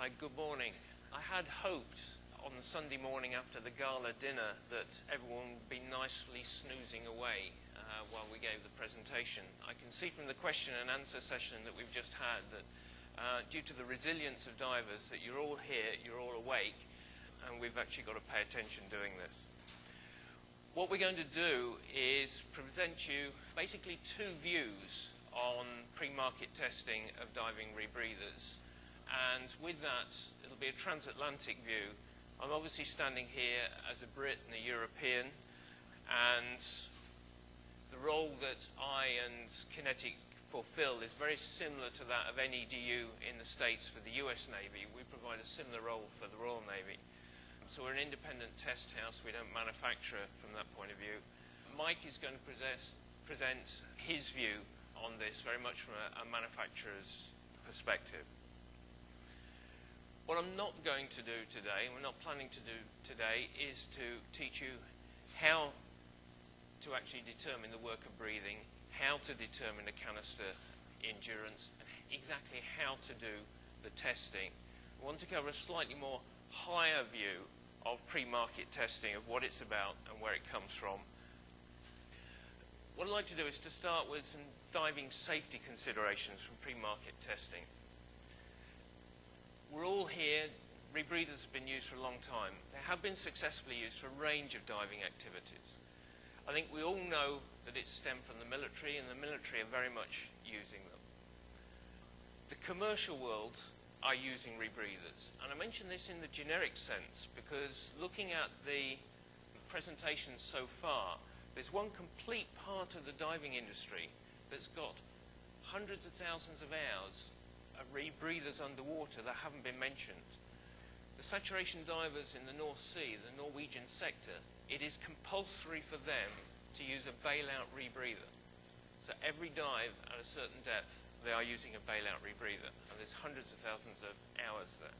Hi, good morning. I had hoped on the Sunday morning after the gala dinner that everyone would be nicely snoozing away while we gave the presentation. I can see from the question and answer session that we've just had that due to the resilience of divers that you're all here, you're all awake, and we've actually got to pay attention doing this. What we're going to do is present you basically two views on pre-market testing of diving rebreathers. And with that, it'll be a transatlantic view. I'm obviously standing here as a Brit and a European, and the role that I and Kinetic fulfill is very similar to that of NEDU in the States for the US Navy. We provide a similar role for the Royal Navy. So we're an independent test house. We don't manufacture from that point of view. Mike is going to present his view on this very much from a manufacturer's perspective. What I'm not going to do today, and we're not planning to do today, is to teach you how to actually determine the work of breathing, how to determine the canister endurance, and exactly how to do the testing. We want to cover a slightly more higher view of pre-market testing, of what it's about and where it comes from. What I'd like to do is to start with some diving safety considerations from pre-market testing. We're all here. Rebreathers have been used for a long time. They have been successfully used for a range of diving activities. I think we all know that it's stemmed from the military, and the military are very much using them. The commercial world are using rebreathers. And I mention this in the generic sense because looking at the presentations so far, there's one complete part of the diving industry that's got hundreds of thousands of hours of rebreathers underwater that haven't been mentioned. The saturation divers in the North Sea, the Norwegian sector, it is compulsory for them to use a bailout rebreather. So every dive at a certain depth, they are using a bailout rebreather, and there's hundreds of thousands of hours there.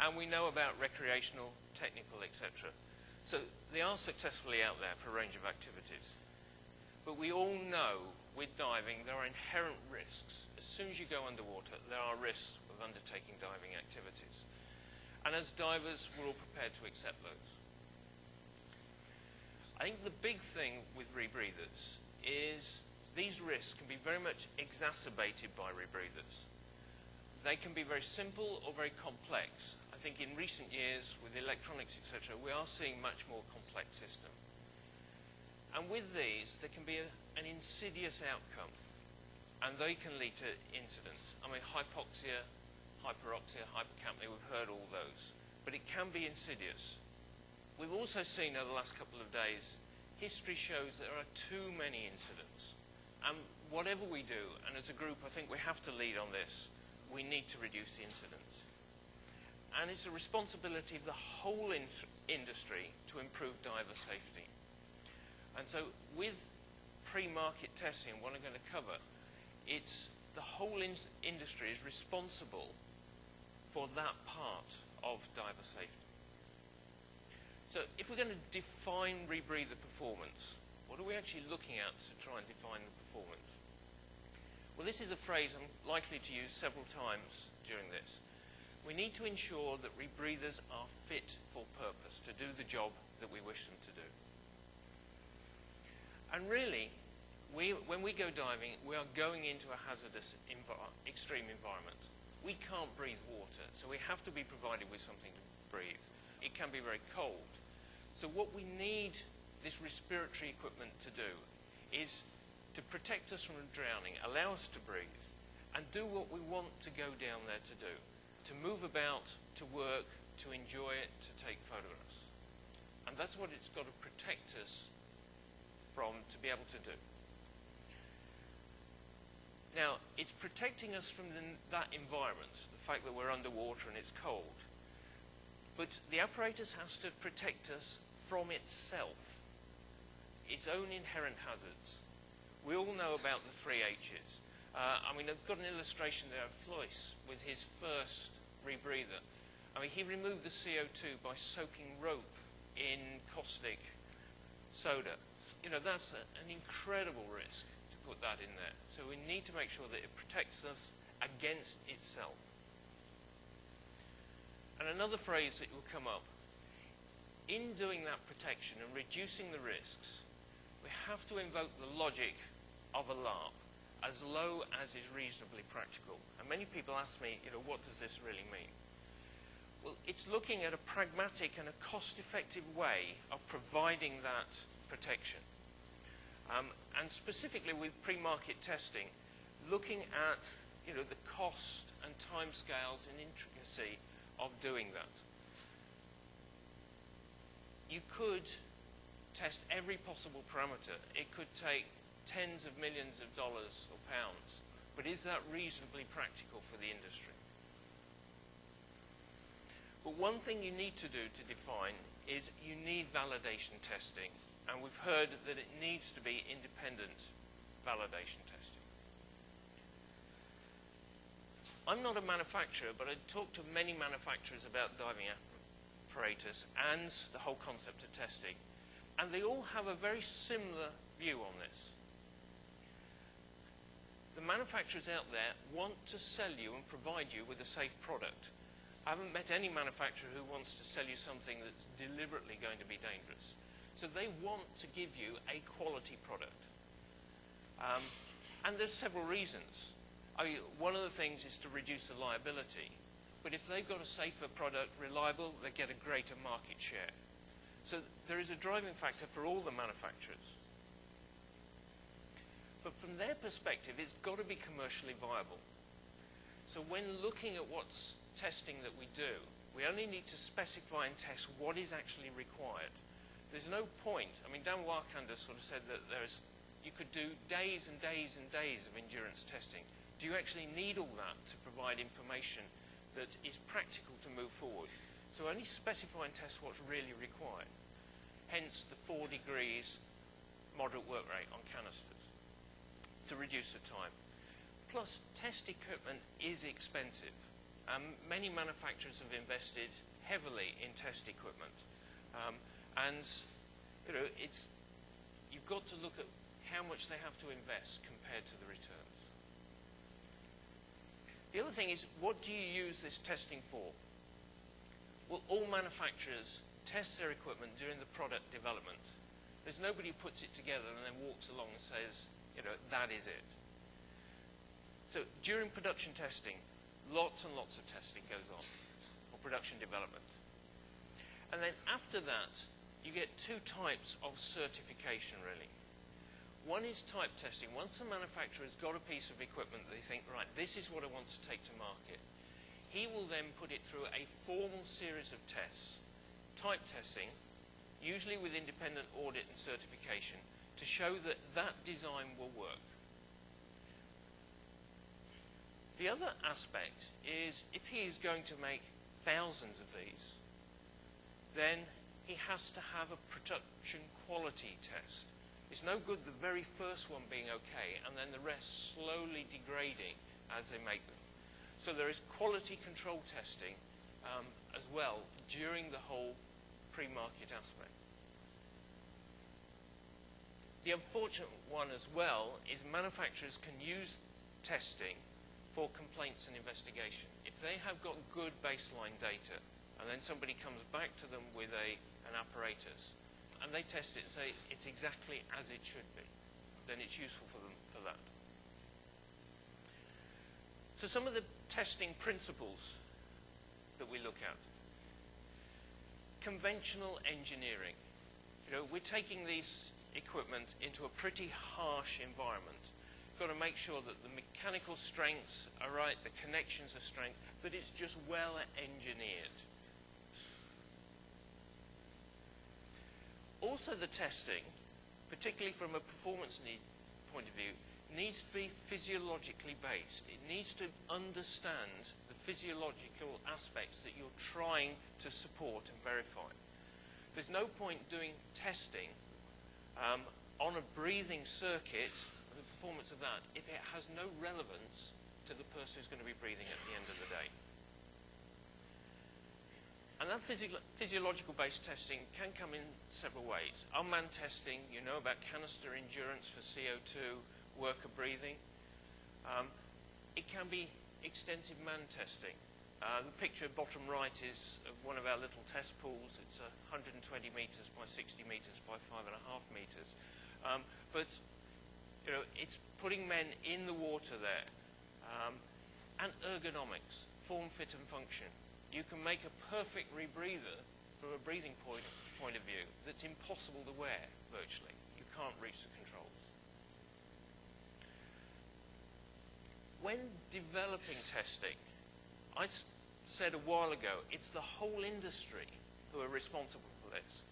And we know about recreational, technical, etc. So they are successfully out there for a range of activities. But we all know with diving there are inherent risks. As soon as you go underwater, there are risks of undertaking diving activities. And as divers, we're all prepared to accept those. I think the big thing with rebreathers is these risks can be very much exacerbated by rebreathers. They can be very simple or very complex. I think in recent years, with electronics, etc., we are seeing much more complex systems. And with these, there can be an insidious outcome, and they can lead to incidents. I mean, hypoxia, hyperoxia, hypercapnia, we've heard all those, but it can be insidious. We've also seen over the last couple of days, history shows there are too many incidents. And whatever we do, and as a group I think we have to lead on this, we need to reduce the incidents. And it's a responsibility of the whole industry to improve diver safety. And so with pre-market testing, what I'm going to cover, it's the whole industry is responsible for that part of diver safety. So if we're going to define rebreather performance, what are we actually looking at to try and define the performance? Well, this is a phrase I'm likely to use several times during this. We need to ensure that rebreathers are fit for purpose to do the job that we wish them to do. And really, when we go diving, we are going into a hazardous, extreme environment. We can't breathe water, so we have to be provided with something to breathe. It can be very cold. So what we need this respiratory equipment to do is to protect us from drowning, allow us to breathe, and do what we want to go down there to do, to move about, to work, to enjoy it, to take photographs. And that's what it's got to protect us from, to be able to do. Now, it's protecting us from that environment, the fact that we're underwater and it's cold. But the apparatus has to protect us from itself, its own inherent hazards. We all know about the 3 H's. I mean, I've got an illustration there of Floyce with his first rebreather. I mean, he removed the CO2 by soaking rope in caustic soda. You know, that's an incredible risk to put that in there. So we need to make sure that it protects us against itself. And another phrase that will come up, in doing that protection and reducing the risks, we have to invoke the logic of a LARP as low as is reasonably practical. And many people ask me, what does this really mean? Well, it's looking at a pragmatic and a cost-effective way of providing that protection. And specifically with pre-market testing, looking at the cost and timescales and intricacy of doing that. You could test every possible parameter. It could take tens of millions of dollars or pounds, but is that reasonably practical for the industry? But one thing you need to do to define is you need validation testing, and we've heard that it needs to be independent validation testing. I'm not a manufacturer, but I talked to many manufacturers about diving apparatus and the whole concept of testing, and they all have a very similar view on this. The manufacturers out there want to sell you and provide you with a safe product. I haven't met any manufacturer who wants to sell you something that's deliberately going to be dangerous. So they want to give you a quality product. And there's several reasons. One of the things is to reduce the liability. But if they've got a safer product, reliable, they get a greater market share. So there is a driving factor for all the manufacturers. But from their perspective, it's got to be commercially viable. So when looking at what's testing that we do, we only need to specify and test what is actually required. There's no point. I mean, Dan Warkander sort of said that you could do days and days and days of endurance testing. Do you actually need all that to provide information that is practical to move forward? So only specify and test what's really required. Hence the 4 degrees moderate work rate on canisters to reduce the time. Plus, test equipment is expensive. Many manufacturers have invested heavily in test equipment. And you've got to look at how much they have to invest compared to the returns. The other thing is, what do you use this testing for? Well, all manufacturers test their equipment during the product development. There's nobody who puts it together and then walks along and says, that is it. So during production testing, lots and lots of testing goes on, or production development. And then after that, you get 2 types of certification, really. One is type testing. Once the manufacturer's got a piece of equipment, they think, right, this is what I want to take to market. He will then put it through a formal series of tests, type testing, usually with independent audit and certification, to show that that design will work. The other aspect is, if he is going to make thousands of these, then he has to have a production quality test. It's no good the very first one being okay and then the rest slowly degrading as they make them. So there is quality control testing as well during the whole pre-market aspect. The unfortunate one as well is manufacturers can use testing for complaints and investigation. If they have got good baseline data and then somebody comes back to them with an apparatus and they test it and say it's exactly as it should be, then it's useful for them for that. So some of the testing principles that we look at. Conventional engineering. We're taking these equipment into a pretty harsh environment. Got to make sure that the mechanical strengths are right, the connections are strength, that it's just well engineered. Also the testing, particularly from a performance point of view, needs to be physiologically based. It needs to understand the physiological aspects that you're trying to support and verify. There's no point doing testing on a breathing circuit, the performance of that, if it has no relevance to the person who's going to be breathing at the end of the day. And that physiological-based testing can come in several ways. Unmanned testing, you know about canister endurance for CO2, worker breathing. It can be extensive manned testing. The picture bottom right is of one of our little test pools. It's 120 meters by 60 meters by 5.5 meters. But you know, it's putting men in the water there. And ergonomics, form, fit and function. You can make a perfect rebreather from a breathing point of view that's impossible to wear virtually. You can't reach the controls. When developing testing, I said a while ago, it's the whole industry who are responsible for this.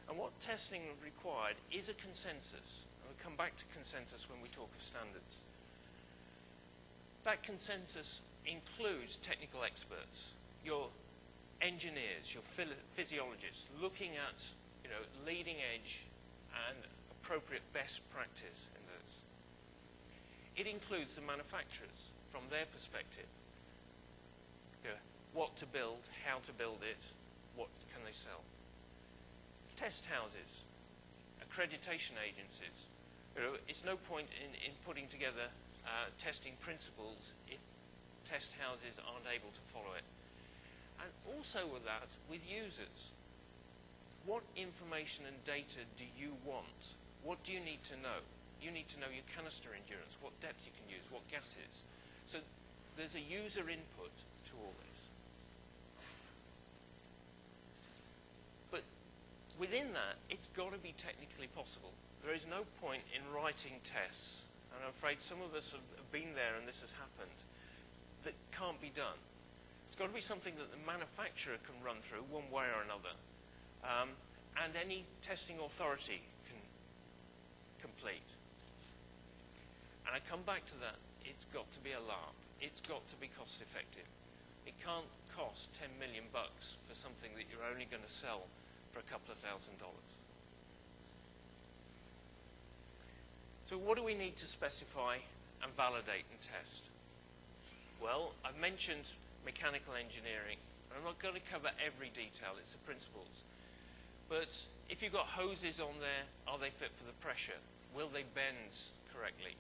And what testing required is a consensus. And we'll come back to consensus when we talk of standards. That consensus includes technical experts, your engineers, your physiologists, looking at, you know, leading edge and appropriate best practice in those. It includes the manufacturers from their perspective. You know, what to build, how to build it, what can they sell. Test houses, accreditation agencies. You know, it's no point in putting together testing principles if test houses aren't able to follow it. And also with that, with users. What information and data do you want? What do you need to know? You need to know your canister endurance, what depth you can use, what gases. So there's a user input to all this. But within that, it's got to be technically possible. There is no point in writing tests, and I'm afraid some of us have been there and this has happened, that can't be done. It's got to be something that the manufacturer can run through one way or another, and any testing authority can complete. And I come back to that, it's got to be a LARP. It's got to be cost effective. It can't cost 10 million bucks for something that you're only going to sell for a couple of $1,000. So what do we need to specify and validate and test? Well, I've mentioned mechanical engineering, and I'm not going to cover every detail, it's the principles. But if you've got hoses on there, are they fit for the pressure? Will they bend correctly?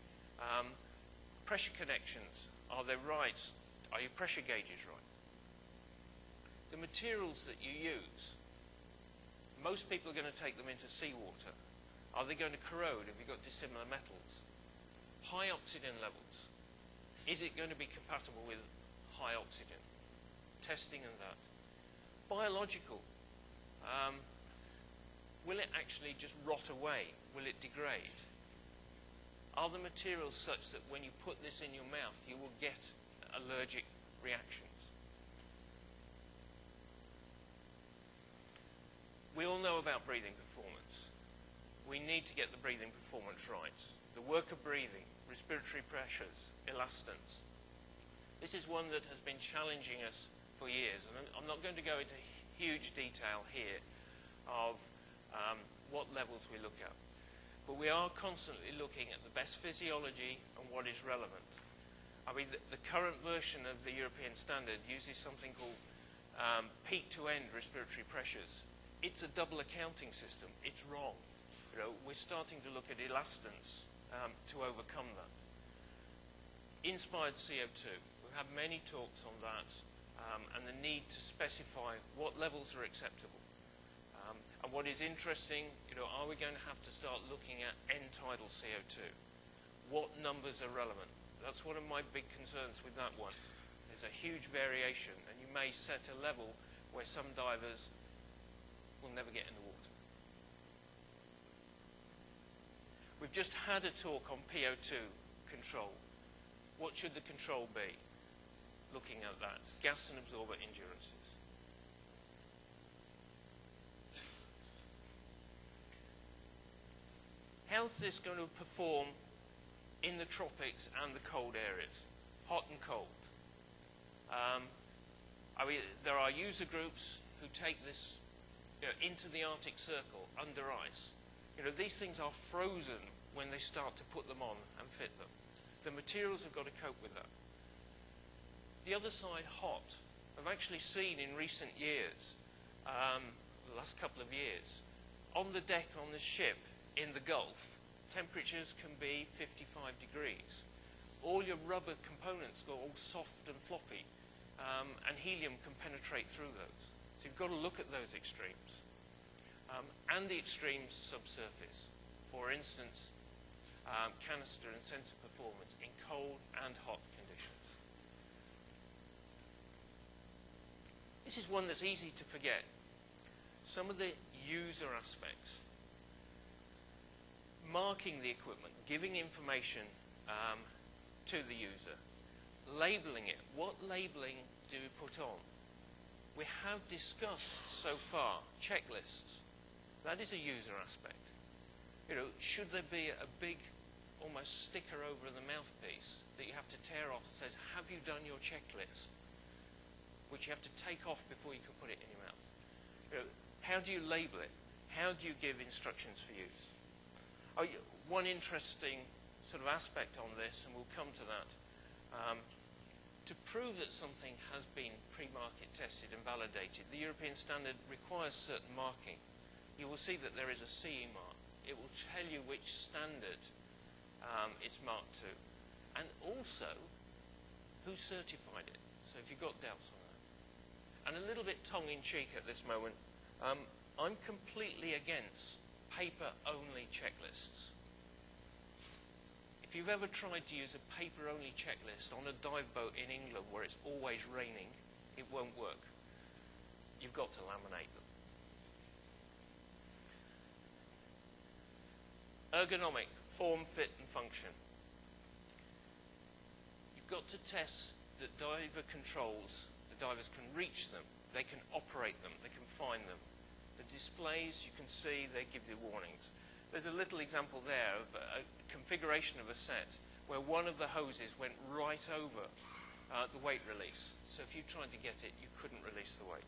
Pressure connections, are they right? Are your pressure gauges right? The materials that you use, most people are going to take them into seawater. Are they going to corrode if you've got dissimilar metals? High oxygen levels. Is it going to be compatible with high oxygen? Testing and that. Biological. Will it actually just rot away? Will it degrade? Are the materials such that when you put this in your mouth, you will get allergic reactions? We all know about breathing performance. We need to get the breathing performance right. The work of breathing, respiratory pressures, elastance. This is one that has been challenging us for years, and I'm not going to go into huge detail here of what levels we look at. But we are constantly looking at the best physiology and what is relevant. I mean, the current version of the European standard uses something called peak-to-end respiratory pressures. It's a double accounting system. It's wrong. You know, we're starting to look at elastance to overcome that. Inspired CO2. We've had many talks on that and the need to specify what levels are acceptable. And what is interesting, you know, are we going to have to start looking at end-tidal CO2? What numbers are relevant? That's one of my big concerns with that one. There's a huge variation, and you may set a level where some divers will never get in the water. We've just had a talk on PO2 control. What should the control be? Looking at that, gas and absorber endurances. How's this going to perform in the tropics and the cold areas, hot and cold? I mean, there are user groups who take this, you know, into the Arctic Circle under ice. You know, these things are frozen when they start to put them on and fit them. The materials have got to cope with that. The other side, hot. I've actually seen in recent years, the last couple of years, on the deck on the ship in the Gulf, temperatures can be 55 degrees. All your rubber components go all soft and floppy. and helium can penetrate through those. So you've got to look at those extremes. And the extremes subsurface. For instance, canister and sensor performance in cold and hot conditions. This is one that's easy to forget. Some of the user aspects. Marking the equipment, giving information to the user, labeling it. What labeling do we put on? We have discussed so far checklists. That is a user aspect. You know, should there be a big, almost sticker over the mouthpiece that you have to tear off that says, have you done your checklist? Which you have to take off before you can put it in your mouth. You know, how do you label it? How do you give instructions for use? Oh, one interesting sort of aspect on this, and we'll come to that, to prove that something has been pre-market tested and validated, the European standard requires certain marking. You will see that there is a CE mark. It will tell you which standard it's marked to, and also who certified it. So if you've got doubts on that. And a little bit tongue-in-cheek at this moment, I'm completely against paper-only checklists. If you've ever tried to use a paper-only checklist on a dive boat in England where it's always raining, it won't work. You've got to laminate them. Ergonomic, form, fit, and function. You've got to test that diver controls, the divers can reach them, they can operate them, they can find them. The displays, you can see, they give you warnings. There's a little example there of a configuration of a set where one of the hoses went right over the weight release. So if you tried to get it, you couldn't release the weight.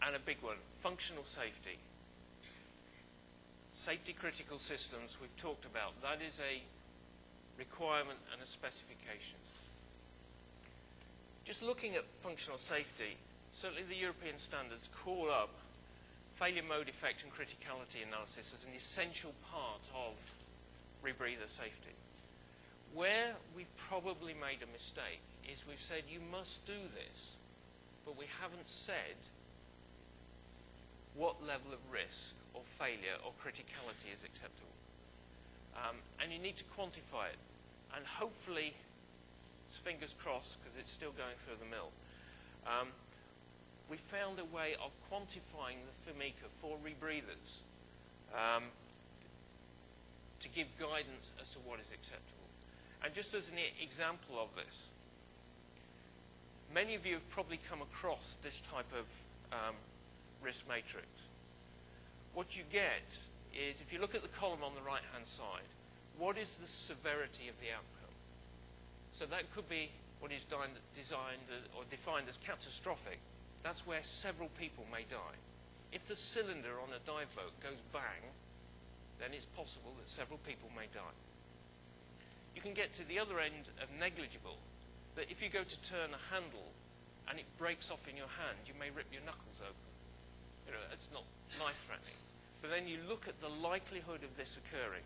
And a big one, functional safety. Safety critical systems we've talked about. That is a requirement and a specification. Just looking at functional safety, certainly the European standards call up failure mode effect and criticality analysis as an essential part of rebreather safety. Where we've probably made a mistake is we've said you must do this, but we haven't said what level of risk or failure or criticality is acceptable. And you need to quantify it. And hopefully, it's fingers crossed because it's still going through the mill, we found a way of quantifying the FMICA for rebreathers to give guidance as to what is acceptable. And just as an example of this, many of you have probably come across this type of risk matrix. What you get is, if you look at the column on the right-hand side, what is the severity of the outcome? So that could be what is designed or defined as catastrophic. That's where several people may die. If the cylinder on a dive boat goes bang, then it's possible that several people may die. You can get to the other end of negligible, that if you go to turn a handle and it breaks off in your hand, you may rip your knuckles open. You know, it's not life-threatening. But then you look at the likelihood of this occurring.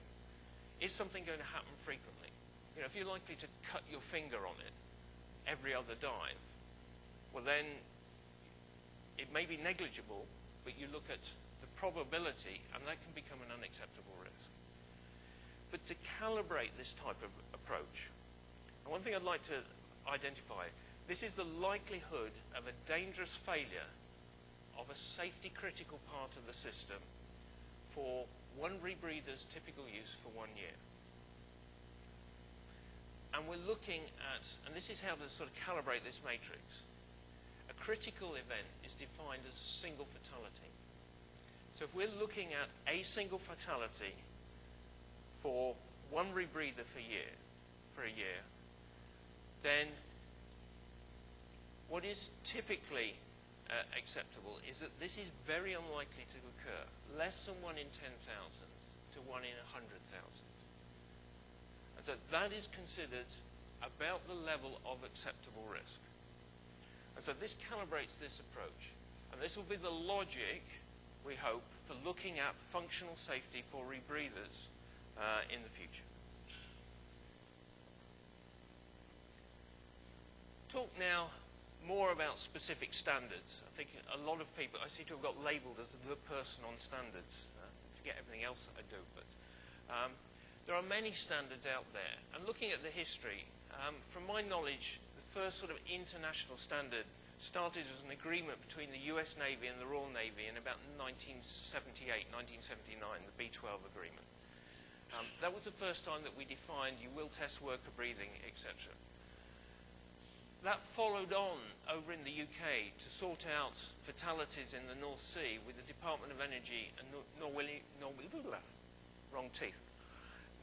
Is something going to happen frequently? You know, if you're likely to cut your finger on it every other dive, well then, it may be negligible, but you look at the probability, and that can become an unacceptable risk. But to calibrate this type of approach, and one thing I'd like to identify, this is the likelihood of a dangerous failure of a safety-critical part of the system for one rebreather's typical use for 1 year. And we're looking at, and this is how to sort of calibrate this matrix. A critical event is defined as a single fatality. So if we're looking at a single fatality for one rebreather for a year, then what is typically acceptable is that this is very unlikely to occur, less than 1 in 10,000 to 1 in 100,000. And so that is considered about the level of acceptable risk. And so this calibrates this approach. And this will be the logic, we hope, for looking at functional safety for rebreathers in the future. talk now more about specific standards. I think a lot of people I seem to have got labelled as the person on standards. I forget everything else that I do, but there are many standards out there. And looking at the history, from my knowledge, the first sort of international standard started as an agreement between the US Navy and the Royal Navy in about 1978, 1979, the B-12 agreement. That was the first time that we defined you will test worker breathing, etc. That followed on over in the UK to sort out fatalities in the North Sea with the Department of Energy and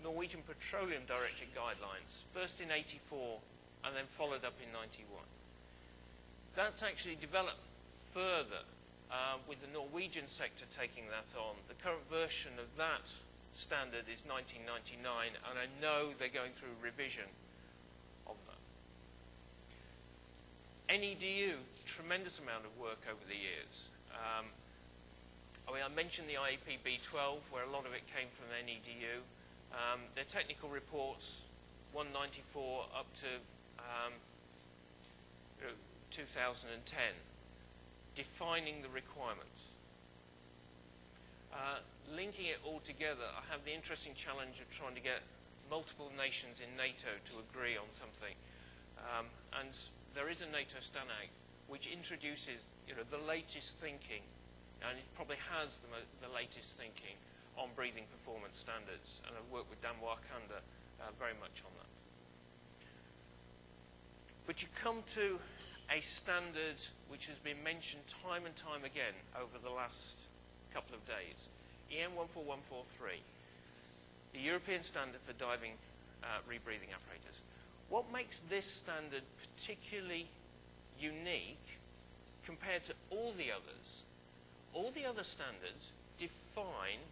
Norwegian Petroleum Directive guidelines, first in '84 and then followed up in '91. That's actually developed further with the Norwegian sector taking that on. The current version of that standard is 1999, and I know they're going through revision of that. NEDU, tremendous amount of work over the years. I mentioned the IAP B12, where a lot of it came from NEDU. Their technical reports, 194 up to 2010, defining the requirements. Linking it all together, I have the interesting challenge of trying to get multiple nations in NATO to agree on something. And there is a NATO STANAG which introduces the latest thinking, and it probably has the latest thinking on breathing performance standards, and I've worked with Dan Wakanda very much on that. But you come to a standard which has been mentioned time and time again over the last couple of days, EN 14143, the European standard for diving rebreathing apparatus. What makes this standard particularly unique compared to all the others? All the other standards define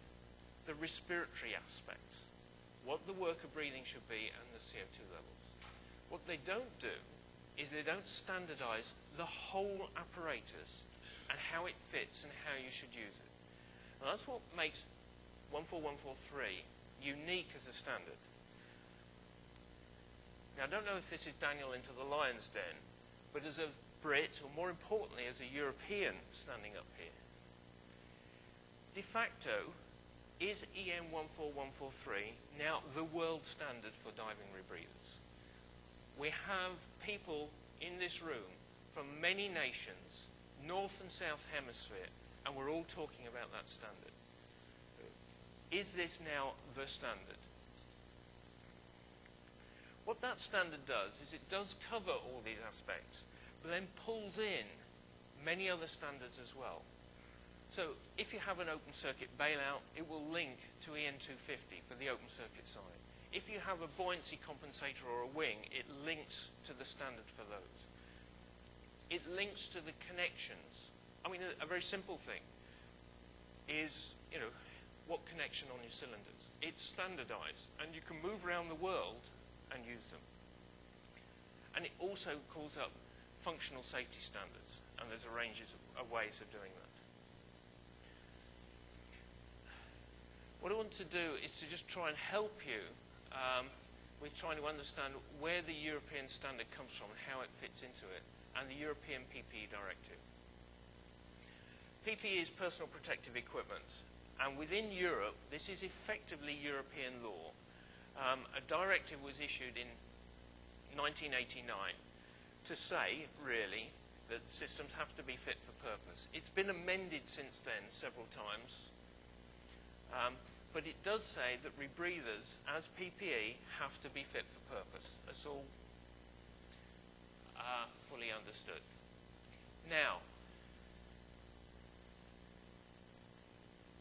the respiratory aspects, what the worker breathing should be and the CO2 levels. What they don't do is they don't standardize the whole apparatus and how it fits and how you should use it. And that's what makes 14143 unique as a standard. Now, I don't know if this is Daniel into the lion's den, but as a Brit, or more importantly, as a European standing up here, de facto, is EN 14143 now the world standard for diving rebreathers? We have people in this room from many nations, North and South Hemisphere, and we're all talking about that standard. Is this now the standard? What that standard does is it does cover all these aspects, but then pulls in many other standards as well. So if you have an open circuit bailout, it will link to EN 250 for the open circuit side. If you have a buoyancy compensator or a wing, it links to the standard for those. It links to the connections. I mean, a very simple thing is, what connection on your cylinders? It's standardized, and you can move around the world and use them. And it also calls up functional safety standards, and there's a range of ways of doing that. What I want to do is to just try and help you with trying to understand where the European standard comes from and how it fits into it, and the European PPE directive. PPE is personal protective equipment, and within Europe, this is effectively European law. A directive was issued in 1989 to say, really, that systems have to be fit for purpose. It's been amended since then several times, but it does say that rebreathers, as PPE, have to be fit for purpose. That's all fully understood. Now,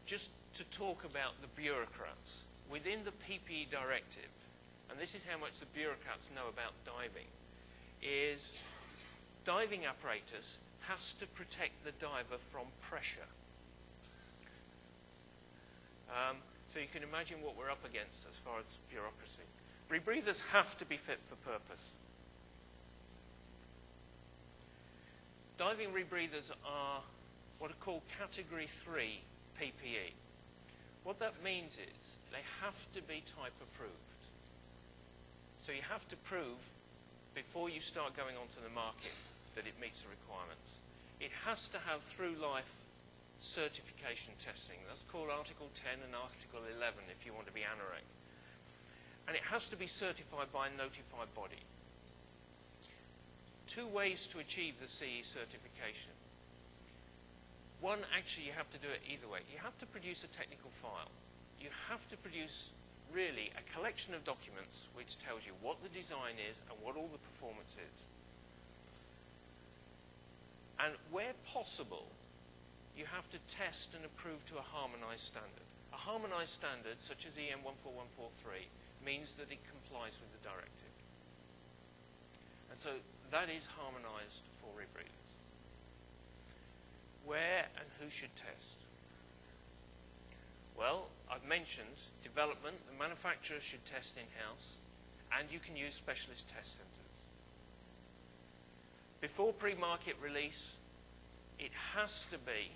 just to talk about the bureaucrats. Within the PPE directive, and this is how much the bureaucrats know about diving, is diving apparatus has to protect the diver from pressure. So you can imagine what we're up against as far as bureaucracy. Rebreathers have to be fit for purpose. Diving rebreathers are what are called Category 3 PPE. What that means is they have to be type approved. So you have to prove before you start going onto the market that it meets the requirements. It has to have through-life certification testing. That's called Article 10 and Article 11 if you want to be ANAREC. And it has to be certified by a notified body. Two ways to achieve the CE certification. One, actually, you have to do it either way. You have to produce a technical file. You have to produce, really, a collection of documents which tells you what the design is and what all the performance is. And where possible, you have to test and approve to a harmonized standard. A harmonized standard, such as EN 14143, means that it complies with the directive. And so that is harmonized for rebreathers. Where and who should test? Well, I've mentioned development. The manufacturer should test in-house, and you can use specialist test centers. Before pre-market release, it has to be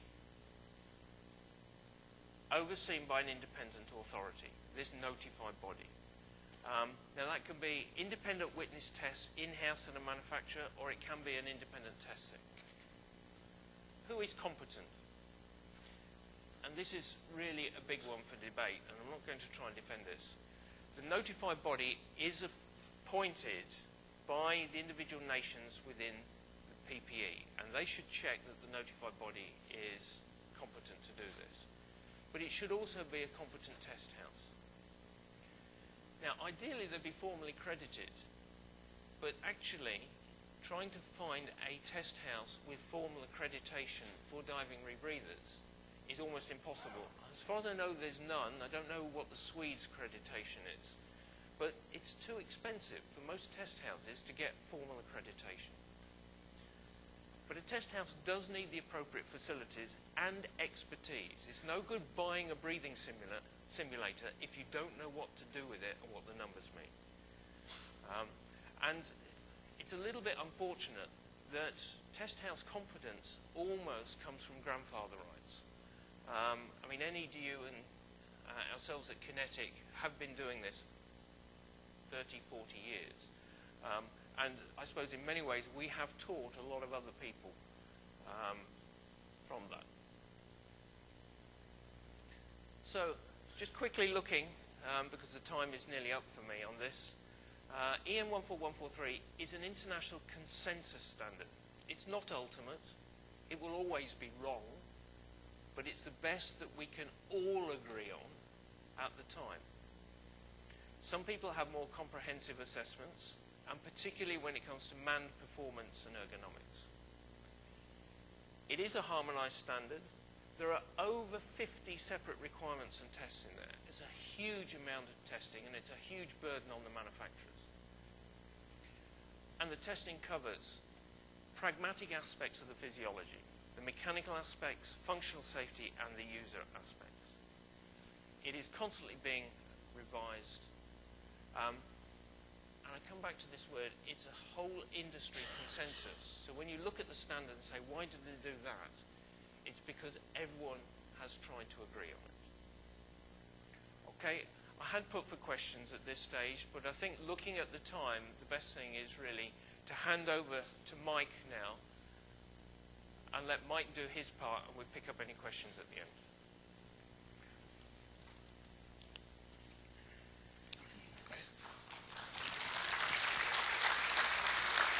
overseen by an independent authority, this notified body. Now that can be independent witness tests in-house at a manufacturer, or it can be an independent testing. Who is competent? And this is really a big one for debate, and I'm not going to try and defend this. The notified body is appointed by the individual nations within the PPE, and they should check that the notified body is competent to do this. But it should also be a competent test house. Now, ideally, they'd be formally credited, but actually, trying to find a test house with formal accreditation for diving rebreathers is almost impossible. As far as I know, there's none. I don't know what the Swedes' accreditation is, but it's too expensive for most test houses to get formal accreditation. But a test house does need the appropriate facilities and expertise. It's no good buying a breathing simulator if you don't know what to do with it and what the numbers mean. And it's a little bit unfortunate that test house competence almost comes from grandfather rights. I mean, NEDU and ourselves at Kinetic have been doing this 30, 40 years. And I suppose in many ways we have taught a lot of other people from that. So just quickly looking, because the time is nearly up for me on this, EN 14143 is an international consensus standard. It's not ultimate. It will always be wrong, but it's the best that we can all agree on at the time. Some people have more comprehensive assessments, and particularly when it comes to manned performance and ergonomics. It is a harmonized standard. There are over 50 separate requirements and tests in there. It's a huge amount of testing, and it's a huge burden on the manufacturers. And the testing covers pragmatic aspects of the physiology, the mechanical aspects, functional safety, and the user aspects. It is constantly being revised. And I come back to this word, it's a whole industry consensus. So when you look at the standard and say, why did they do that? It's because everyone has tried to agree on it. Okay, I had put for questions at this stage, but I think looking at the time, the best thing is really to hand over to Mike now and let Mike do his part, and we'll pick up any questions at the end.